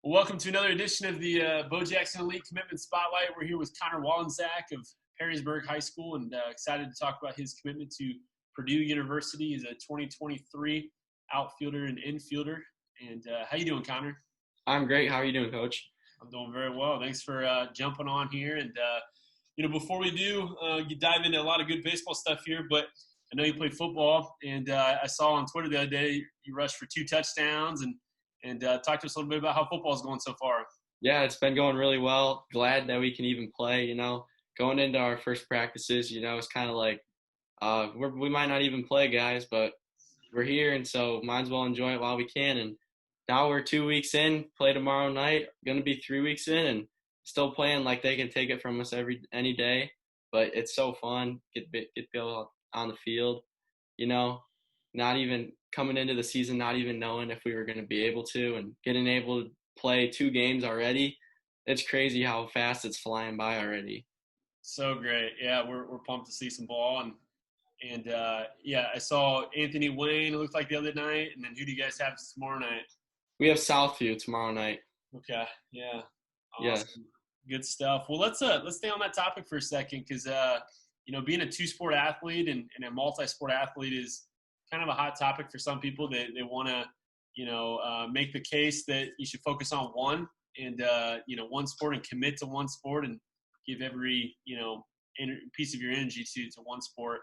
Well, welcome to another edition of the Bo Jackson Elite Commitment Spotlight. We're here with Connor Walendzak of Perrysburg High School and excited to talk about his commitment to Purdue University. He's a 2023 outfielder and infielder. And how you doing, Connor? I'm great. How are you doing, Coach? I'm doing very well. Thanks for jumping on here. And, before we do dive into a lot of good baseball stuff here, but I know you play football. And I saw on Twitter the other day you rushed for 2 touchdowns and talk to us a little bit about how football's going so far. Yeah, it's been going really well. Glad that we can even play. Going into our first practices, it's kind of like we might not even play, guys, but we're here, and so might as well enjoy it while we can. And now we're 2 weeks in, play tomorrow night. Going to be 3 weeks in, and still playing like they can take it from us any day. But it's so fun. Get go on the field. You know, not even coming into the season, not even knowing if we were going to be able to, and getting able to play 2 games already. It's crazy how fast it's flying by already. So great. Yeah, we're pumped to see some ball. And I saw Anthony Wayne, it looked like the other night. And then who do you guys have tomorrow night? We have Southview tomorrow night. Okay. Yeah. Yeah. Awesome. Good stuff. Well, let's stay on that topic for a second because, being a two-sport athlete and a multi-sport athlete is kind of a hot topic for some people. They want to, make the case that you should focus on one and, one sport and commit to one sport and give every, piece of your energy to one sport.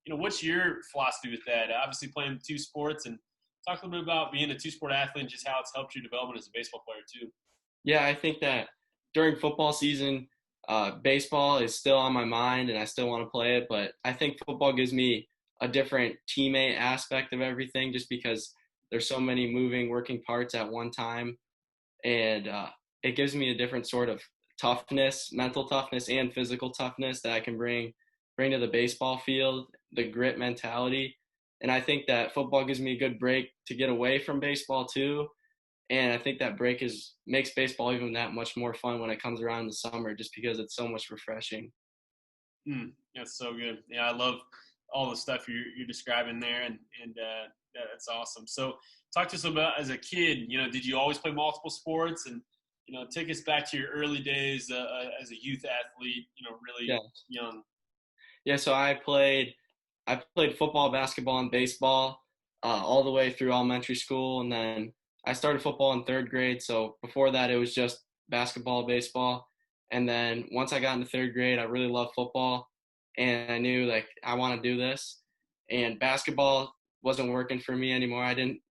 What's your philosophy with that? Obviously playing two sports, and talk a little bit about being a two-sport athlete and just how it's helped your development as a baseball player too. Yeah, I think that during football season, baseball is still on my mind and I still want to play it, but I think football gives me a different teammate aspect of everything just because there's so many moving, working parts at one time. And it gives me a different sort of toughness, mental toughness and physical toughness that I can bring to the baseball field, the grit mentality. And I think that football gives me a good break to get away from baseball too. And I think that break makes baseball even that much more fun when it comes around in the summer, just because it's so much refreshing. That's so good. Yeah, I love all the stuff you're describing there, and that's awesome. So, talk to us about as a kid. Did you always play multiple sports? And take us back to your early days as a youth athlete. Really Yeah. young. Yeah. So I played football, basketball, and baseball all the way through elementary school, and then I started football in third grade. So before that, it was just basketball, baseball, and then once I got into third grade, I really loved football, and I knew like I want to do this. And basketball wasn't working for me anymore. I didn't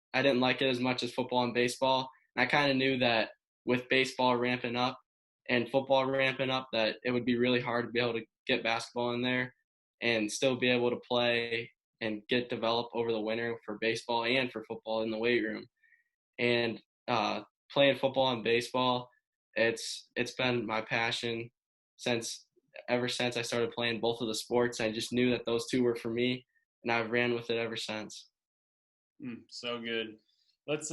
like it as much as football and baseball. And I kind of knew that with baseball ramping up and football ramping up, that it would be really hard to be able to get basketball in there and still be able to play and get developed over the winter for baseball and for football in the weight room. And playing football and baseball, it's been my passion since ever since I started playing both of the sports. I just knew that those two were for me, and I've ran with it ever since. So good. Let's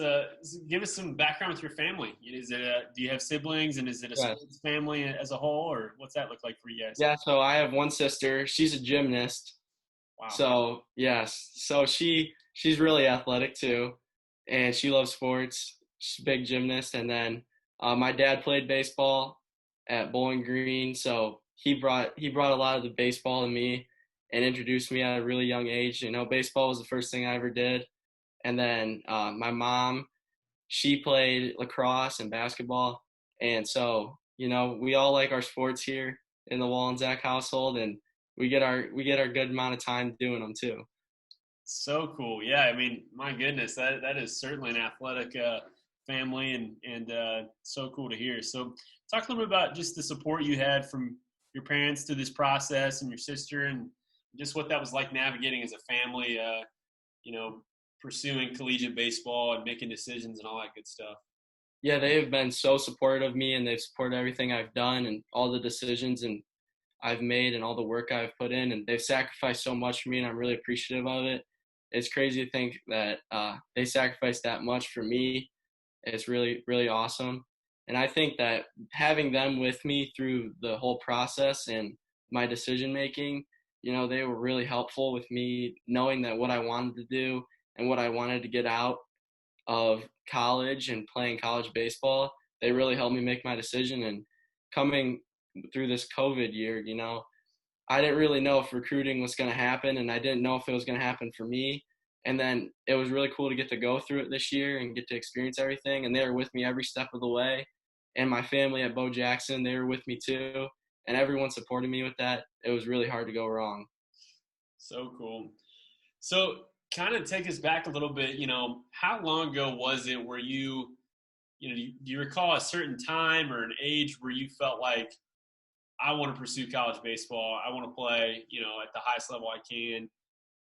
give us some background with your family. Is it do you have siblings, and is it a Yeah. sports family as a whole, or what's that look like for you guys? Yeah, so I have one sister. She's a gymnast. Wow. So yes, so she's really athletic too, and she loves sports. She's a big gymnast. And then my dad played baseball at Bowling Green, so he brought a lot of the baseball to me and introduced me at a really young age. Baseball was the first thing I ever did. And then my mom, she played lacrosse and basketball, and so we all like our sports here in the Walendzak household, and we get our good amount of time doing them too. So cool. Yeah, I mean, my goodness, that is certainly an athletic family, and so cool to hear. So, talk a little bit about just the support you had from your parents through this process, and your sister, and just what that was like navigating as a family. You know, pursuing collegiate baseball and making decisions and all that good stuff. Yeah, they have been so supportive of me, and they've supported everything I've done and all the decisions and I've made and all the work I've put in, and they've sacrificed so much for me, and I'm really appreciative of it. It's crazy to think that they sacrificed that much for me. It's really, really awesome. And I think that having them with me through the whole process and my decision making, they were really helpful with me knowing that what I wanted to do and what I wanted to get out of college and playing college baseball, they really helped me make my decision. And coming through this COVID year, I didn't really know if recruiting was going to happen, and I didn't know if it was going to happen for me. And then it was really cool to get to go through it this year and get to experience everything. And they were with me every step of the way. And my family at Bo Jackson, they were with me too. And everyone supported me with that. It was really hard to go wrong. So cool. So kind of take us back a little bit, how long ago was it where do you recall a certain time or an age where you felt like, I want to pursue college baseball, I want to play, at the highest level I can?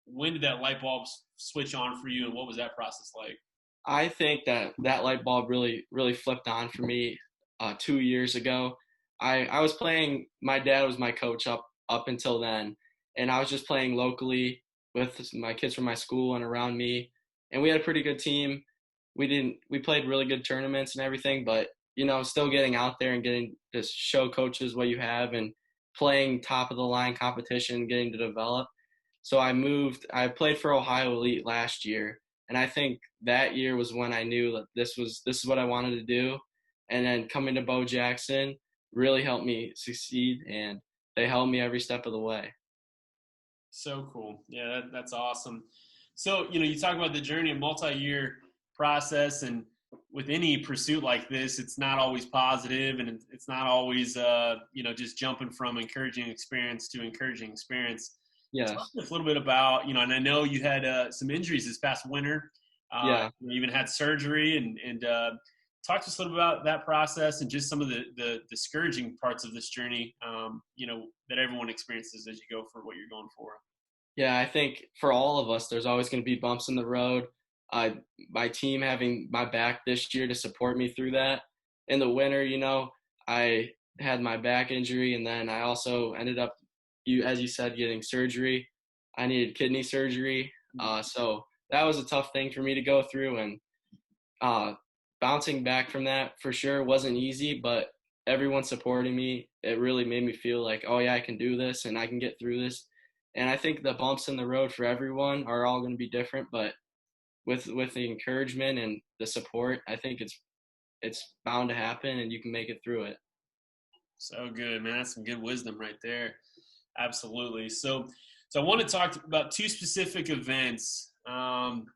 When did that light bulb switch on for you, and what was that process like? I think that light bulb really, really flipped on for me 2 years ago. I was playing, my dad was my coach up until then, and I was just playing locally with my kids from my school and around me, and we had a pretty good team. We played really good tournaments and everything, but still getting out there and getting to show coaches what you have and playing top of the line competition, getting to develop. So I played for Ohio Elite last year, and I think that year was when I knew that this is what I wanted to do. And then coming to Bo Jackson really helped me succeed, and they held me every step of the way. So cool. Yeah, that's awesome. So, you talk about the journey, a multi-year process, and with any pursuit like this, it's not always positive, and it's not always, just jumping from encouraging experience to encouraging experience. Yes. Talk to us a little bit about, and I know you had some injuries this past winter. Yeah. You even had surgery, and talk to us a little bit about that process and just some of the discouraging parts of this journey, that everyone experiences as you go for what you're going for. Yeah, I think for all of us, there's always going to be bumps in the road. My team having my back this year to support me through that. In the winter, I had my back injury, and then I also ended up, as you said, getting surgery. I needed kidney surgery. So that was a tough thing for me to go through, and bouncing back from that for sure wasn't easy, but everyone supporting me, it really made me feel like, oh yeah, I can do this and I can get through this. And I think the bumps in the road for everyone are all going to be different, but with the encouragement and the support, I think it's bound to happen, and you can make it through it. So good, man. That's some good wisdom right there. Absolutely. So I want to talk about two specific events.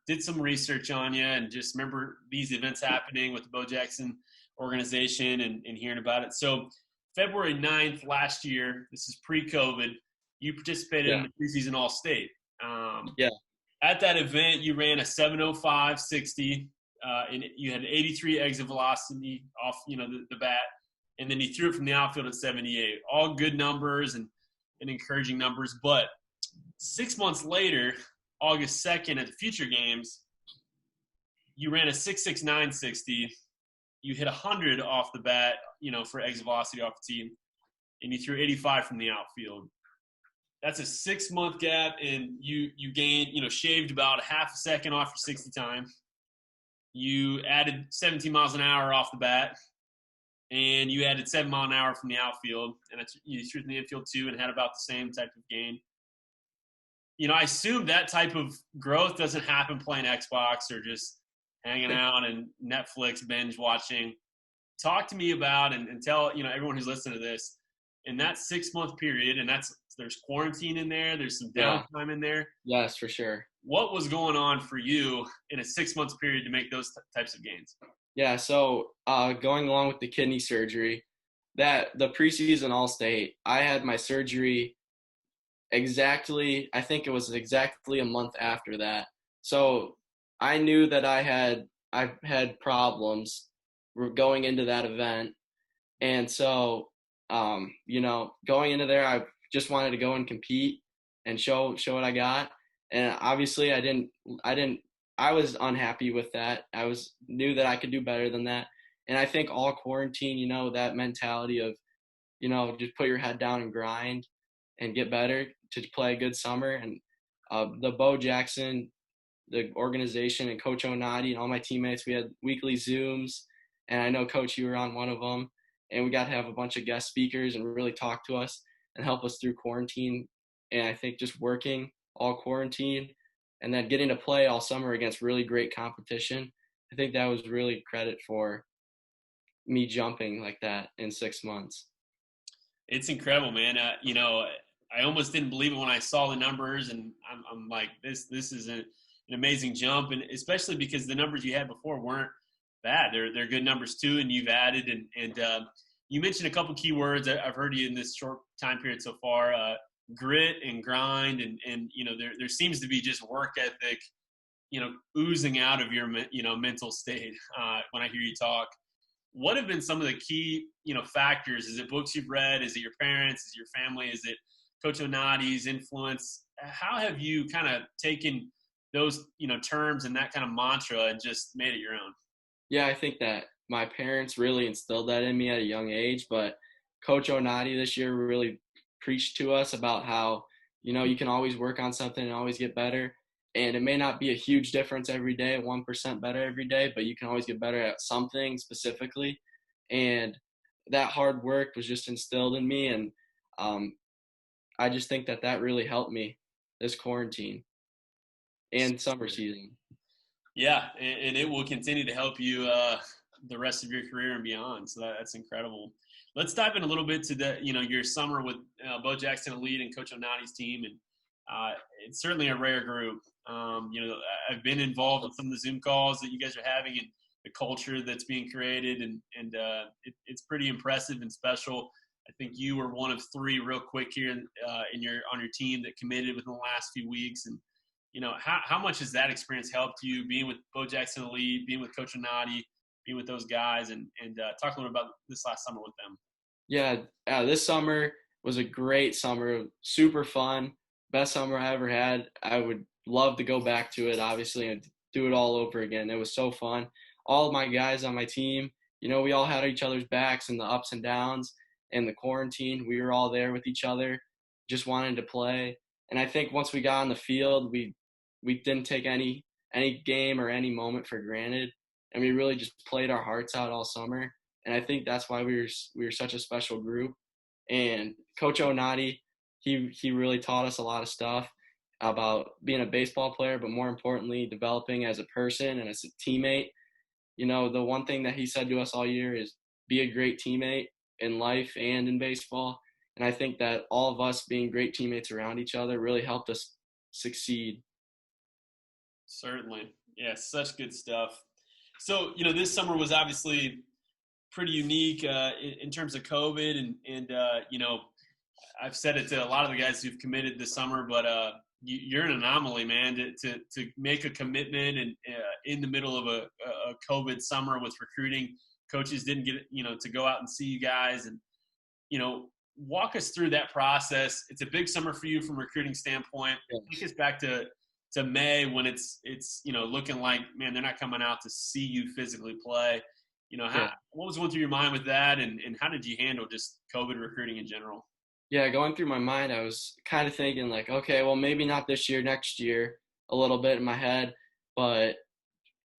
Did some research on you, and just remember these events happening with the Bo Jackson organization and hearing about it. So February 9th last year, this is pre-COVID, you participated in the preseason All-State. At that event, you ran a 7:05.60, and you had 83 exit velocity off, the bat, and then you threw it from the outfield at 78. All good numbers and encouraging numbers. But 6 months later, August 2nd at the Future Games, you ran a 6:69.60. You hit 100 off the bat, for exit velocity off the tee, and you threw 85 from the outfield. That's a 6-month gap, and you gained, shaved about half a second off your 60 time. You added 17 miles an hour off the bat, and you added 7 miles an hour from the outfield, and you threw from the infield too, and had about the same type of gain. I assume that type of growth doesn't happen playing Xbox or just hanging out and Netflix binge watching. Talk to me about and tell everyone who's listening to this, in that 6-month period, and there's quarantine in there, there's some downtime in there. Yes, for sure. What was going on for you in a 6-month period to make those types of gains? Yeah, so going along with the kidney surgery, the preseason All-State, I had my surgery exactly, I think it was exactly a month after that. So I knew that I had problems going into that event. And so, going into there, I just wanted to go and compete and show what I got. And obviously I was unhappy with that. Knew that I could do better than that. And I think all quarantine, that mentality of, just put your head down and grind and get better to play a good summer. And the Bo Jackson, the organization, and Coach Onadi and all my teammates, we had weekly Zooms. And I know, Coach, you were on one of them. And we got to have a bunch of guest speakers and really talk to us and help us through quarantine. And I think just working all quarantine and then getting to play all summer against really great competition, I think that was really credit for me jumping like that in 6 months. It's incredible, man. I almost didn't believe it when I saw the numbers, and I'm like, this is an amazing jump, and especially because the numbers you had before weren't bad. They're good numbers too, and you've added, and you mentioned a couple key words I've heard you in this short time period so far: grit and grind, and there seems to be just work ethic, oozing out of your mental state when I hear you talk. What have been some of the key, factors? Is it books you've read? Is it your parents? Is it your family? Is it Coach Onati's influence? How have you kind of taken those, terms and that kind of mantra and just made it your own? Yeah, I think that my parents really instilled that in me at a young age, but Coach Onati this year really preached to us about how, you can always work on something and always get better. And it may not be a huge difference every day, 1% better every day, but you can always get better at something specifically. And that hard work was just instilled in me. And I just think that really helped me this quarantine and summer season. Yeah, and it will continue to help you the rest of your career and beyond. So that's incredible. Let's dive in a little bit to your summer with Bo Jackson Elite and Coach Onati's team, and it's certainly a rare group. I've been involved with some of the Zoom calls that you guys are having and the culture that's being created, and it's pretty impressive and special. I think you were one of three real quick here on your team that committed within the last few weeks, and how much has that experience helped you being with Bo Jackson Elite, being with Coach Onati, being with those guys, and talk a little about this last summer with them? Yeah, this summer was a great summer, super fun, best summer I ever had. I would love to go back to it, obviously, and do it all over again. It was so fun. All of my guys on my team, we all had each other's backs in the ups and downs. In the quarantine, we were all there with each other, just wanting to play. And I think once we got on the field, we didn't take any game or any moment for granted, and we really just played our hearts out all summer. And I think that's why we were such a special group. And Coach Onati, he really taught us a lot of stuff about being a baseball player, but more importantly, developing as a person and as a teammate. The one thing that he said to us all year is be a great teammate in life and in baseball. And I think that all of us being great teammates around each other really helped us succeed. Certainly. Yeah, such good stuff. So, this summer was obviously pretty unique in terms of COVID. And I've said it to a lot of the guys who've committed this summer, but you're an anomaly, man, to make a commitment and in the middle of a COVID summer with recruiting. Coaches didn't get, to go out and see you guys. And, walk us through that process. It's a big summer for you from a recruiting standpoint. Take us back to May when it's looking like, man, they're not coming out to see you physically play. What was going through your mind with that, and how did you handle just COVID recruiting in general? Yeah, going through my mind, I was kind of thinking like, okay, well, maybe not this year, next year, a little bit in my head. But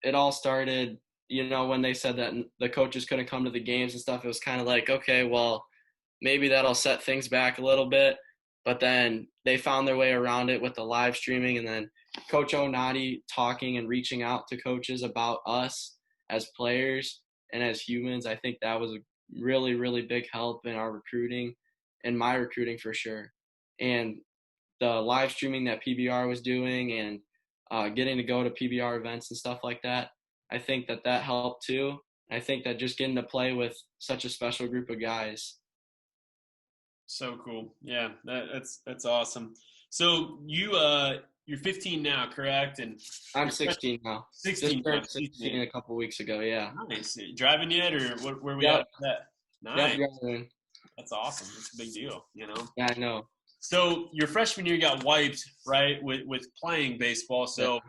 it all started, when they said that the coaches couldn't come to the games and stuff. It was kind of like, okay, well, maybe that'll set things back a little bit. But then they found their way around it with the live streaming, and then Coach Onati talking and reaching out to coaches about us as players and as humans. I think that was a really, really big help in our recruiting, in my recruiting for sure. And the live streaming that PBR was doing and getting to go to PBR events and stuff like that, I think that helped too. I think that just getting to play with such a special group of guys. So cool. Yeah, that's awesome. So you're 15 now, correct? And I'm 16 now. 16. Just turned 16 a couple weeks ago. Yeah. Nice. Driving yet, or where we at with that? Nice. Yep, driving. That's awesome. It's a big deal, Yeah, I know. So your freshman year got wiped, right, with playing baseball. So,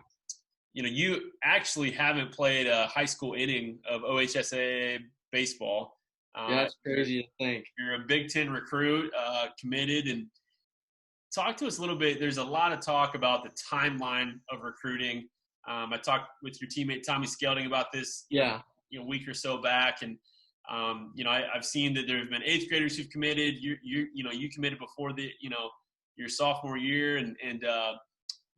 you actually haven't played a high school inning of OHSAA baseball. Yeah, that's crazy to think. You're a Big Ten recruit, committed, and talk to us a little bit. There's a lot of talk about the timeline of recruiting. I talked with your teammate Tommy Skelding about this, a week or so back, and I've seen that there have been eighth graders who've committed. You committed before your sophomore year, and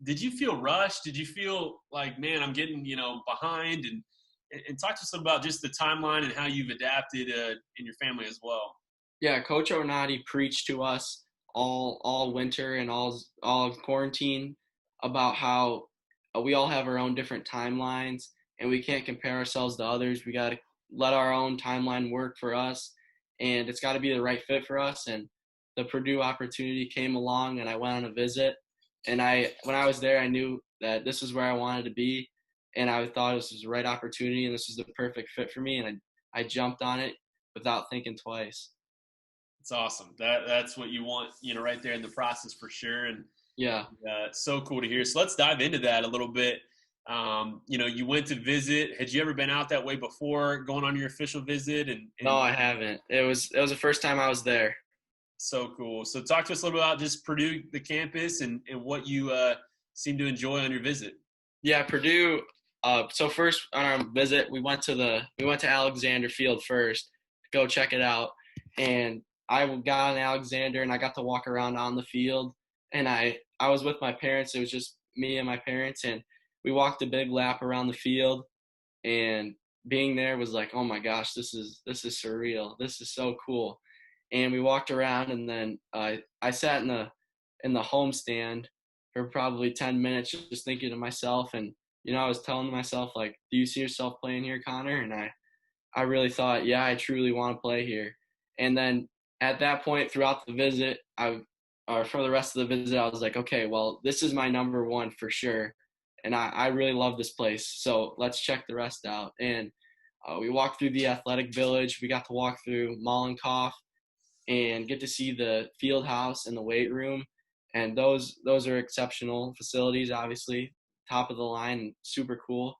did you feel rushed? Did you feel like, man, I'm getting behind? And and talk to us about just the timeline and how you've adapted in your family as well. Yeah, Coach Onati preached to us all winter and all quarantine about how we all have our own different timelines and we can't compare ourselves to others. We got to let our own timeline work for us, and it's got to be the right fit for us. And the Purdue opportunity came along, and I went on a visit. And when I was there, I knew that this is where I wanted to be, and I thought this was the right opportunity, and this was the perfect fit for me. And I jumped on it without thinking twice. It's awesome. That's what you want, right there in the process for sure. And yeah, it's so cool to hear. So let's dive into that a little bit. You went to visit. Had you ever been out that way before, going on your official visit? And no, I haven't. It was the first time I was there. So cool. So talk to us a little bit about just Purdue, the campus, and what you seem to enjoy on your visit. Yeah, Purdue. So first on our visit, we went to Alexander Field first to go check it out, and I got on Alexander and I got to walk around on the field, and I was with my parents. It was just me and my parents, and we walked a big lap around the field, and being there was like, oh my gosh, this is surreal. This is so cool. And we walked around, and then I sat in the home stand for probably 10 minutes just thinking to myself, and I was telling myself, like, do you see yourself playing here, Connor? And I really thought, yeah, I truly want to play here. And then at that point throughout the visit, for the rest of the visit, I was like, okay, well, this is my number one for sure. And I really love this place. So let's check the rest out. And we walked through the athletic village. We got to walk through Mollenkopf and get to see the field house and the weight room. And those are exceptional facilities, obviously, top of the line, super cool.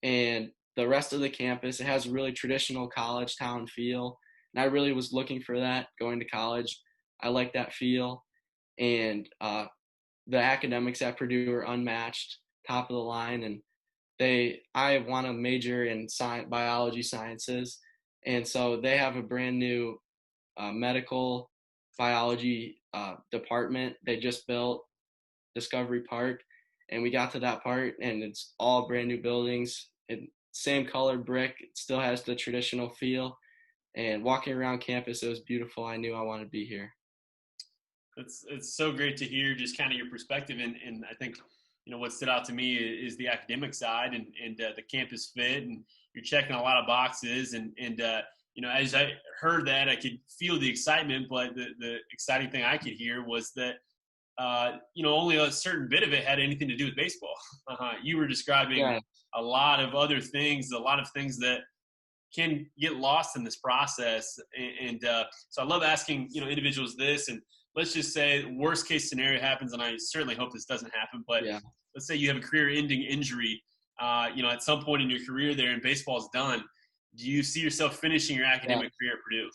And the rest of the campus, it has a really traditional college town feel. And I really was looking for that going to college. I like that feel. And the academics at Purdue are unmatched, top of the line. And I want to major in biology sciences. And so they have a brand new medical biology department they just built, Discovery Park, and we got to that part, and it's all brand new buildings and same color brick. It still has the traditional feel, and walking around campus, it was beautiful. I knew I wanted to be here. It's so great to hear just kind of your perspective, and I think what stood out to me is the academic side and the campus fit, and you're checking a lot of boxes, and as I heard that, I could feel the excitement, but the exciting thing I could hear was that, only a certain bit of it had anything to do with baseball. You were describing a lot of other things, a lot of things that can get lost in this process. And so I love asking, individuals this, and let's just say worst case scenario happens, and I certainly hope this doesn't happen, but let's say you have a career-ending injury, at some point in your career there and baseball's done. Do you see yourself finishing your academic career at Purdue?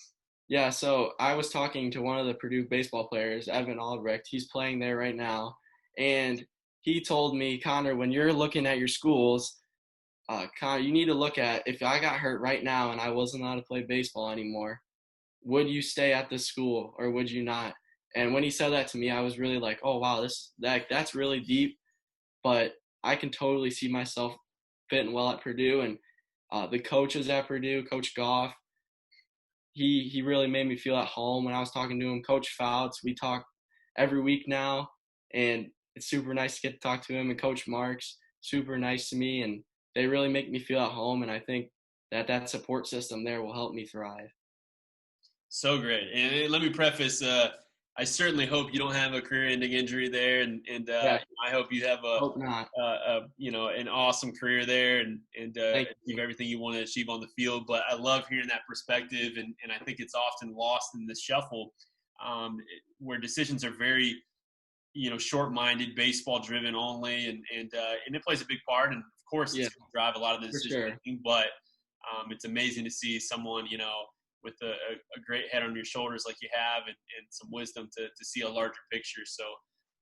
Yeah, so I was talking to one of the Purdue baseball players, Evan Albrecht. He's playing there right now. And he told me, Connor, when you're looking at your schools, Connor, you need to look at, if I got hurt right now and I wasn't allowed to play baseball anymore, would you stay at this school or would you not? And when he said that to me, I was really like, oh, wow, that's really deep. But I can totally see myself fitting well at Purdue. And the coaches at Purdue, Coach Goff, he really made me feel at home when I was talking to him. Coach Fouts, we talk every week now, and it's super nice to get to talk to him. And Coach Marks, super nice to me, and they really make me feel at home, and I think that support system there will help me thrive. So great. And let me preface, I certainly hope you don't have a career-ending injury there, and I hope you have an awesome career there and achieve everything you want to achieve on the field. But I love hearing that perspective, and I think it's often lost in this shuffle where decisions are very, short-minded, baseball-driven only, and it plays a big part. And of course, it's going to drive a lot of the decision making. But it's amazing to see someone, with a great head on your shoulders like you have and some wisdom to see a larger picture. So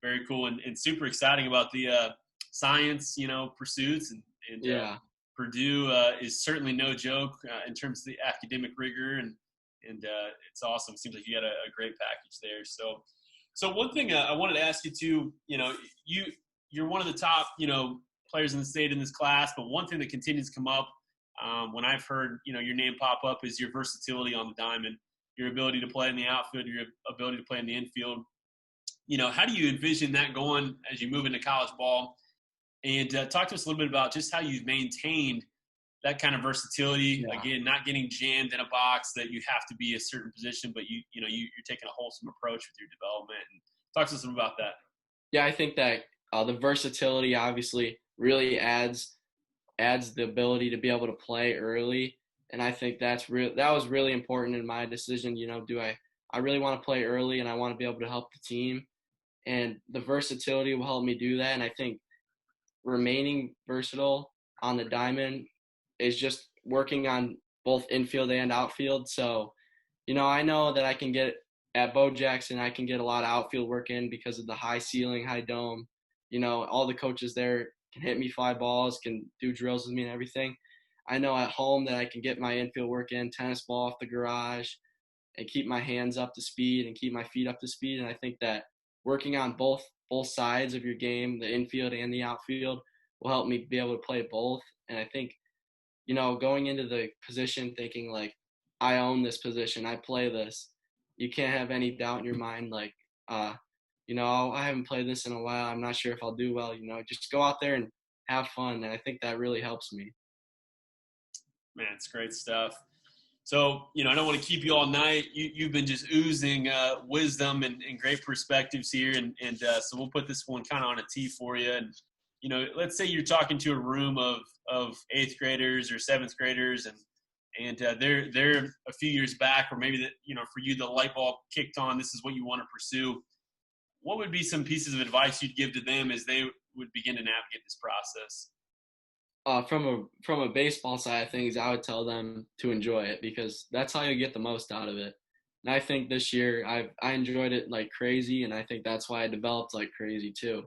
very cool and super exciting about the science, pursuits. And Purdue is certainly no joke in terms of the academic rigor. And it's awesome. It seems like you got a great package there. So one thing I wanted to ask you too, you're one of the top, players in the state in this class, but one thing that continues to come up when I've heard, your name pop up is your versatility on the diamond, your ability to play in the outfield, your ability to play in the infield. How do you envision that going as you move into college ball? And talk to us a little bit about just how you've maintained that kind of versatility. Yeah. Again, not getting jammed in a box that you have to be a certain position, but you're taking a wholesome approach with your development. And talk to us a little about that. Yeah, I think that the versatility obviously really adds the ability to be able to play early, and I think that was really important in my decision. I really want to play early, and I want to be able to help the team, and the versatility will help me do that. And I think remaining versatile on the diamond is just working on both infield and outfield. So, I know that I can get at Bo Jackson, I can get a lot of outfield work in because of the high ceiling, high dome. All the coaches there can hit me fly balls, can do drills with me and everything. I know at home that I can get my infield work in, tennis ball off the garage, and keep my hands up to speed and keep my feet up to speed. And I think that working on both sides of your game, the infield and the outfield, will help me be able to play both. And I think, going into the position thinking like, I own this position, I play this. You can't have any doubt in your mind like, I haven't played this in a while. I'm not sure if I'll do well. Just go out there and have fun. And I think that really helps me. Man, it's great stuff. So, I don't want to keep you all night. You've been just oozing wisdom and great perspectives here. And so we'll put this one kind of on a tee for you. And, let's say you're talking to a room of 8th graders or 7th graders and they're a few years back, or maybe for you, the light bulb kicked on, this is what you want to pursue. What would be some pieces of advice you'd give to them as they would begin to navigate this process? From a baseball side of things, I would tell them to enjoy it because that's how you get the most out of it. And I think this year I enjoyed it like crazy, and I think that's why I developed like crazy too.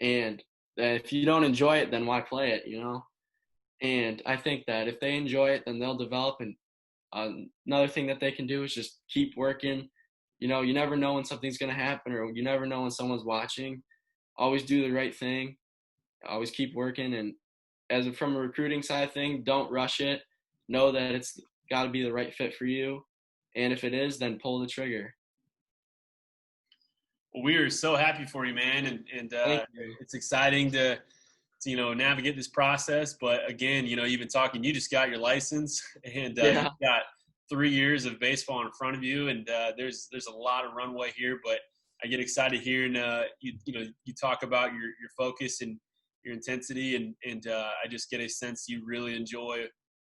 And if you don't enjoy it, then why play it, And I think that if they enjoy it, then they'll develop. And another thing that they can do is just keep working. You never know when something's going to happen, or you never know when someone's watching. Always do the right thing. Always keep working. And from a recruiting side of thing, don't rush it. Know that it's got to be the right fit for you. And if it is, then pull the trigger. Well, we are so happy for you, man. And it's exciting to navigate this process. But again, you've been talking, you just got your license and you've got 3 years of baseball in front of you. And there's a lot of runway here, but I get excited hearing you talk about your focus and your intensity. And I just get a sense you really enjoy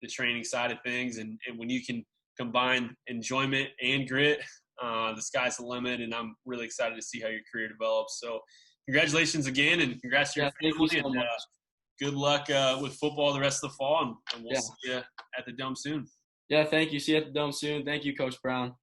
the training side of things. And when you can combine enjoyment and grit, the sky's the limit. And I'm really excited to see how your career develops. So congratulations again, and congrats to your family. Thank you so much. Good luck with football the rest of the fall, and we'll see you at the Dome soon. Yeah, thank you. See you at the Dome soon. Thank you, Coach Brown.